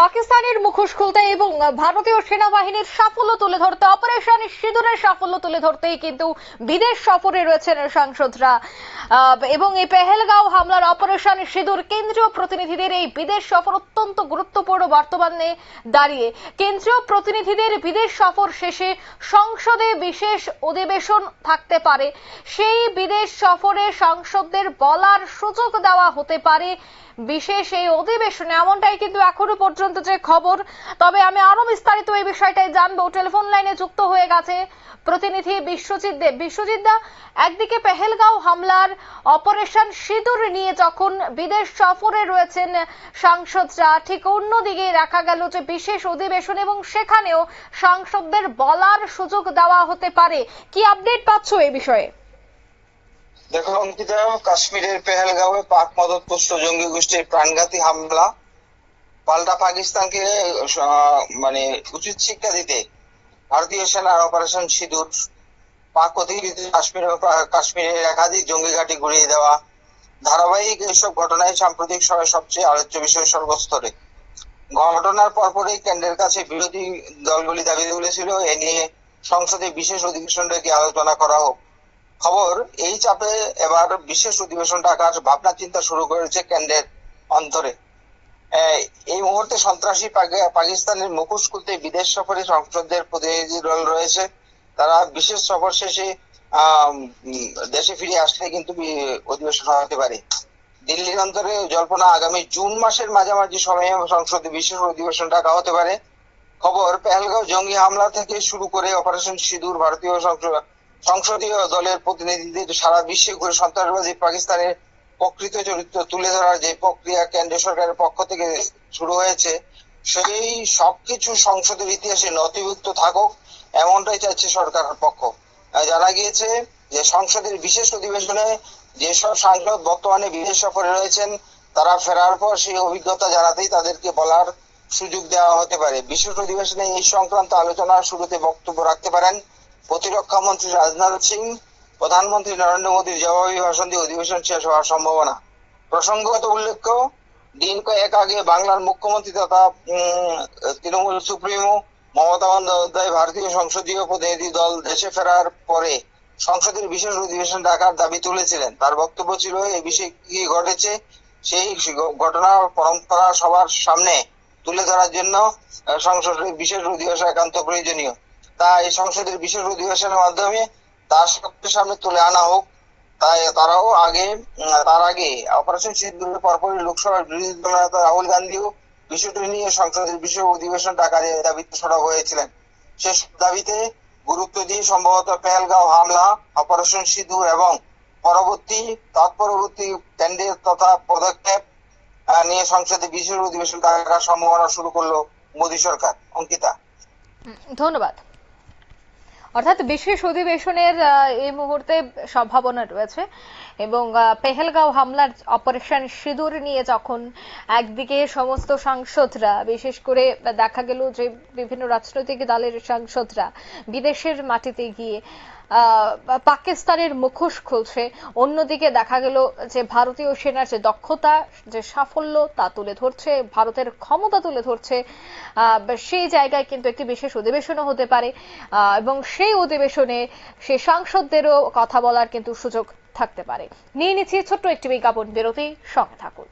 পাকিস্তানের মুখোশ খুলতে এবং ভারতীয় সেনাবাহিনীর সাফল্য তুলে ধরতে, অপারেশন সিঁদুরের সাফল্য তুলে ধরতেই কিন্তু বিদেশ সফরে রয়েছেন সাংসদরা। এবং এই পেহেলগাঁও হামলার অপারেশন সিঁদুর কেন্দ্রীয় প্রতিনিধিদের এই বিদেশ সফর অত্যন্ত গুরুত্বপূর্ণ বর্তমানে দাঁড়িয়ে। কেন্দ্রীয় প্রতিনিধিদের বিদেশ সফর শেষে সংসদে বিশেষ অধিবেশন থাকতে পারে। সেই বিদেশ সফরে সাংসদদের বলার সুযোগ দেওয়া হতে পারে বিশেষ এই অধিবেশনে, এমনটাই কিন্তু এখনো পর্যন্ত যে খবর। তবে আমি আরো বিস্তারিত এই বিষয়টাই জানবো। টেলিফোন লাইনে যুক্ত হয়ে গেছে প্রতিনিধি বিশ্বজিৎ দেব। বিশ্বজিৎ দা, একদিকে পেহেলগাঁও হামলার অপারেশন সিঁদুর নিয়ে যখন বিদেশ সফরে রয়েছেন সাংসদরা, ঠিক অন্যদিকে দেখা গেল যে বিশেষ অধিবেশন এবং সেখানেও সাংসদদের বলার সুযোগ দেওয়া হতে পারে। কি আপডেট পাচ্ছ এই বিষয়ে? দেখো অঙ্কিতা, কাশ্মীরের পেহেলগাঁওয়ে পাক মদতপুষ্ট জঙ্গি গোষ্ঠীর প্রাণঘাতী হামলা পাল্টা পাকিস্তানকে উচিত শিক্ষা দিতে ভারতীয় সেনার অপারেশন সিঁদুর, পাক অধিকৃত কাশ্মীরের একাধিক জঙ্গি ঘাঁটি গুড়িয়ে দেওয়া, ধারাবাহিক এসব ঘটনায় সাম্প্রতিক সময়ে সবচেয়ে আলোচ্য বিষয় সর্বস্তরে। ঘটনার পরপরই কেন্দ্রের কাছে বিরোধী দলগুলি দাবি তুলেছিল এ নিয়ে সংসদে বিশেষ অধিবেশন ডেকে আলোচনা করা হোক। খবর, এই চাপে এবার বিশেষ অধিবেশন ডাকার ভাবনা চিন্তা শুরু করেছে কেন্দ্রের অন্তরে। এই মুহূর্তে সন্ত্রাসী পাকিস্তানের মুখোশ খুলতে বিদেশ সফরে সংসদের প্রতিনিধি দল রয়েছে। তারা বিশেষ সফর শেষে দেশে ফিরে আসলে কিন্তু অধিবেশন হতে পারে। দিল্লির অন্তরে জল্পনা আগামী জুন মাসের মাঝামাঝি সময়ে সংসদে বিশেষ অধিবেশন ডাকা হতে পারে। খবর, পেহেলগাঁও জঙ্গি হামলা থেকে শুরু করে অপারেশন সিঁদুর, ভারতীয় সংসদীয় দলের প্রতিনিধিদের সারা বিশ্বে ঘুরে সন্ত্রাসবাদী পাকিস্তানের প্রকৃত চরিত্র তুলে ধরার যে প্রক্রিয়া কেন্দ্রীয় সরকারের পক্ষ থেকে শুরু হয়েছে, সেই সবকিছু সংসদের ইতিহাসে নথিভুক্ত থাকুক, এমনটাই চাইছে সরকারের পক্ষ। জানা গিয়েছে যে সংসদের বিশেষ অধিবেশনে যেসব সাংসদ বর্তমানে বিদেশ সফরে রয়েছেন, তারা ফেরার পর সেই অভিজ্ঞতা জানাতেই তাদেরকে বলার সুযোগ দেওয়া হতে পারে। বিশেষ অধিবেশনে এই সংক্রান্ত আলোচনার শুরুতে বক্তব্য রাখতে পারেন প্রতিরক্ষা মন্ত্রী রাজনাথ সিং। প্রধানমন্ত্রী নরেন্দ্র মোদীর জবাবি ভাষণ দিয়ে অধিবেশন শেষ হওয়ার সম্ভাবনা। প্রসঙ্গত উল্লেখ্য, দিন কয়েক আগে বাংলার মুখ্যমন্ত্রী তথা তৃণমূল সুপ্রিমো মমতা বন্দ্যোপাধ্যায় ভারতীয় সংসদীয় প্রতিনিধি দল দেশে ফেরার পরে সংসদের বিশেষ অধিবেশন ডাকার দাবি তুলেছিলেন। তার বক্তব্য ছিল, এই বিষয়ে কি ঘটেছে সেই ঘটনা পরম্পরা সবার সামনে তুলে ধরার জন্য সংসদের বিশেষ অধিবেশন একান্ত প্রয়োজনীয়। তাই সংসদের বিশেষ অধিবেশনের মাধ্যমে তার সামনে তুলে আনা হোক। তাই তার আগে অপারেশন সিঁদুরের পরপরই লোকসভার বিরোধী দল নেতা রাহুল গান্ধীও বিষয়টি নিয়ে সংসদের বিশেষ অধিবেশন ডাকার দাবিতে সরব হয়েছিলেন। শেষ দাবিতে গুরুত্ব দিয়ে সম্ভবত পেহেলগাঁও হামলা, অপারেশন সিঁদুর এবং তৎপরবর্তী কেন্দ্রের তথা পদক্ষেপ নিয়ে সংসদে বিশেষ অধিবেশন ডাকার সম্ভাবনা শুরু করলো মোদী সরকার। অঙ্কিতা, ধন্যবাদ। অর্থাৎ বিশেষ অধিবেশনের এই মুহূর্তে সম্ভাবনা রয়েছে এবং পেহেলগাঁও হামলার অপারেশন সিঁদুর নিয়ে যখন একদিকে সমস্ত সাংসদরা, বিশেষ করে দেখা গেল যে বিভিন্ন রাজনৈতিক দলের সাংসদরা বিদেশের মাটিতে গিয়ে পাকিস্তানের মুখোশ খুলছে, অন্যদিকে দেখা গেল যে ভারতীয় সেনার যে দক্ষতা, যে সাফল্য তা তুলে ধরছে, ভারতের ক্ষমতা তুলে ধরছে, সেই জায়গায় কিন্তু একটি বিশেষ অধিবেশনও হতে পারে এবং সেই অধিবেশনে সে সাংসদদেরও কথা বলার কিন্তু সুযোগ থাকতে পারে। নিয়ে নিচ্ছি ছোট্ট একটি বিজ্ঞাপন বিরতি, সঙ্গে থাকুন।